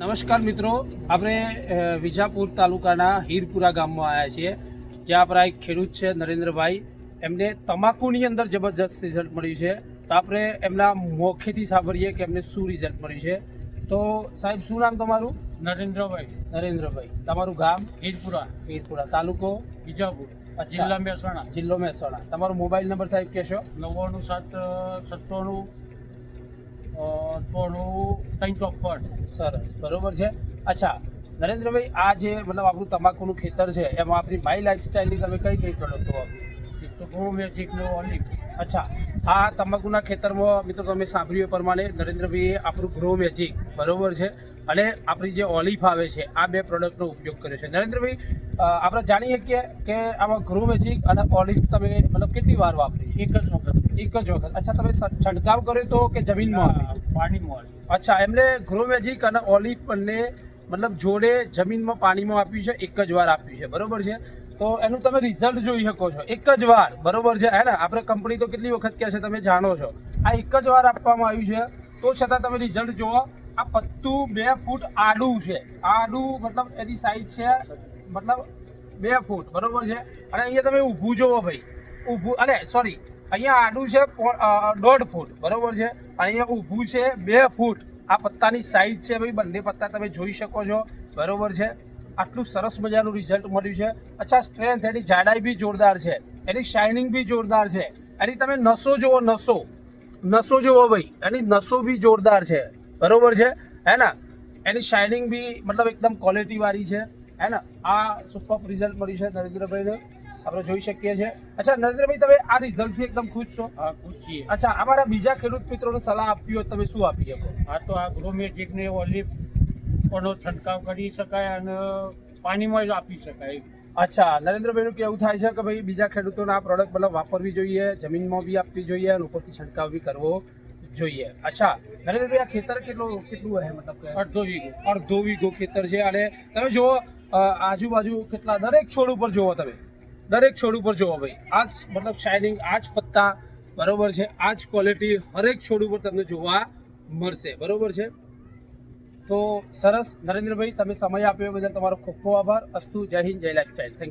નમસ્કાર મિત્રો, આપણે વિજાપુર તાલુકાના હીરપુરા ગામમાં આવ્યા છીએ, જ્યાં આપણા એક ખેડૂત છે નરેન્દ્રભાઈ. એમને તમાકુની અંદર જબરજસ્ત રિઝલ્ટ મળ્યું છે. તો આપણે એમના મોખેથી સાંભળીએ કે એમને શું રિઝલ્ટ મળ્યું છે. તો સાહેબ, શું નામ તમારું? નરેન્દ્રભાઈ. તમારું ગામ? હીરપુરા. તાલુકો? વિજાપુર. જિલ્લો મહેસાણા. તમારો મોબાઈલ નંબર સાહેબ કહેશો? 9797 સરસ, બરોબર છે. અચ્છા નરેન્દ્રભાઈ, આ જે મતલબ આપણું તમાકુનું ખેતર છે, એમાં આપણી માય લાઈફસ્ટાઈલની તમે કઈ કઈ પ્રોડક્ટો વાપરી? એક તો ગો મેજિકનો ઓલિવ. અચ્છા, આ તમાકુના ખેતરમાં મિત્રો તમે સાંભળ્યું એ પ્રમાણે નરેન્દ્રભાઈએ આપણું ગ્રો મેજિક, બરોબર છે, અને આપણી જે ઓલિવ આવે છે, આ બે પ્રોડક્ટનો ઉપયોગ કર્યો છે. નરેન્દ્રભાઈ, આપણે જાણી શકીએ કે આમાં ગ્રો મેજિક અને ઓલિવ તમે મતલબ કેટલી વાર વાપરી? એક જ વખત. અચ્છા, તમે છંટકાવ કર્યો તો કે જમીનમાં આપ્યો? પાણીમાં. અચ્છા, એમને ગ્રો મેજિક અને ઓલિવ બંને મતલબ જોડે જમીનમાં પાણીમાં આપ્યું છે, એક જ વાર આપ્યું છે, બરોબર છે. તો એનું તમે રિઝલ્ટ જોઈ શકો છો, એક જ વાર, બરોબર છે. હે ને, આપણે કંપની તો કેટલી વખત કહે છે તમે જાણો છો. આ એક જ વાર આપવામાં આવ્યું છે, તો છતાં તમે રિઝલ્ટ જુઓ. આ પત્તું 2 ફૂટ આડું છે. આડું મતલબ એની સાઈઝ છે મતલબ 2 ફૂટ, બરોબર છે. અને અહીંયા તમે ઊભું જુઓ ભાઈ, ઊભું, અને સોરી, અહીંયા આડું છે 1.5 ફૂટ, બરોબર છે. અહીંયા ઊભું છે 2 ફૂટ. આ પત્તાની સાઈઝ છે ભાઈ, બંને પત્તા તમે જોઈ શકો છો, બરોબર છે. આટલું સરસ મજાનું રિઝલ્ટ મળ્યું છે. અચ્છા, સ્ટ્રેન્થ, એની જાડાઈ બી જોરદાર છે, એની શાઇનિંગ બી જોરદાર છે, એની તમે નસો જુઓ, નસો જુઓ ભાઈ, એની નસો બી જોરદાર છે, બરોબર છે. હે ને, એની શાઇનિંગ બી મતલબ એકદમ ક્વોલિટી વાળી છે. હે ને, આ સુપર રિઝલ્ટ મળ્યું છે નરેન્દ્રભાઈને, આપણે જોઈ શકીએ છીએ. અચ્છા નરેન્દ્રભાઈ, તમે આ રિઝલ્ટથી એકદમ ખુશ છો? હા, ખુશ છીએ. અચ્છા, અમારા બીજા ખેડૂત મિત્રોને સલાહ આપવી હોય તમે શું આપી શકો? આ તો આ ગ્રો મેજિકને ઓલિવ નો છંટકાવ કરી શકાય અને પાણીમાં જ આપી શકાય. અચ્છા, નરેન્દ્રભાઈનું કેવું થાય છે કે ભાઈ બીજા ખેડૂતોને આ પ્રોડક્ટ મતલબ વાપરવી જોઈએ, જમીનમાં બી આપવી જોઈએ અને ઉપરથી છંટકાવ બી કરવો જોઈએ. અચ્છા નરેન્દ્રભાઈ, આ ખેતર કેટલું હે? મતલબ કે અડધો વીઘો ખેતર છે. અને તમે જુઓ આજુબાજુ કેટલા, દરેક છોડ ઉપર જુઓ તમે, દરેક છોડ ઉપર જુઓ ભાઈ, આ જ મતલબ શાઇનિંગ, આ જ પત્તા, બરોબર છે, આ જ ક્વોલિટી હરેક છોડ ઉપર તમને જોવા મળશે, બરોબર છે. તો સરસ નરેન્દ્રભાઈ, તમે સમય આપ્યો બદલ તમારો ખૂબ ખૂબ આભાર. અસ્તુ. જય હિન્દ, જય લાઈફસ્ટાઈલ. Thank you.